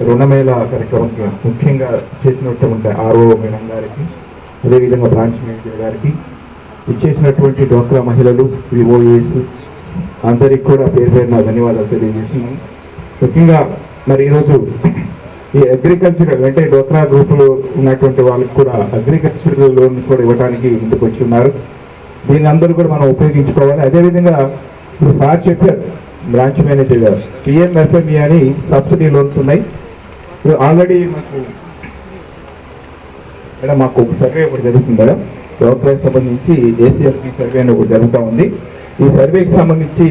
రుణమేళ కార్యక్రమంకి ముఖ్యంగా చేసినటువంటి RO madam గారికి, అదేవిధంగా బ్రాంచ్ మేనేజర్ గారికి, ఇచ్చేసినటువంటి డ్వాక్రా మహిళలు, విఓఏస్ అందరికి కూడా పేరు పేరున ధన్యవాదాలు తెలియజేస్తున్నాను. ముఖ్యంగా మరి ఈరోజు ఈ అగ్రికల్చరల్ అంటే డ్వాక్రా గ్రూపులో ఉన్నటువంటి వాళ్ళకి కూడా అగ్రికల్చరల్ లోన్ కూడా ఇవ్వడానికి ముందుకు వచ్చి ఉన్నారు. దీన్ని అందరూ కూడా మనం ఉపయోగించుకోవాలి. అదేవిధంగా ఇప్పుడు సార్ చెప్పారు బ్రాంచ్ మేనేజర్ గారు, పిఎంఎఫ్ఎంఈ అని సబ్సిడీ లోన్స్ ఉన్నాయి. ఆల్రెడీ మాకు ఒక సర్వే ఒకటి జరుగుతుంది మేడం, డ్వాక్రాకి సంబంధించి ఏసీఎఫ్పి సర్వే అని ఒకటి జరుగుతూ ఉంది. ఈ సర్వేకి సంబంధించి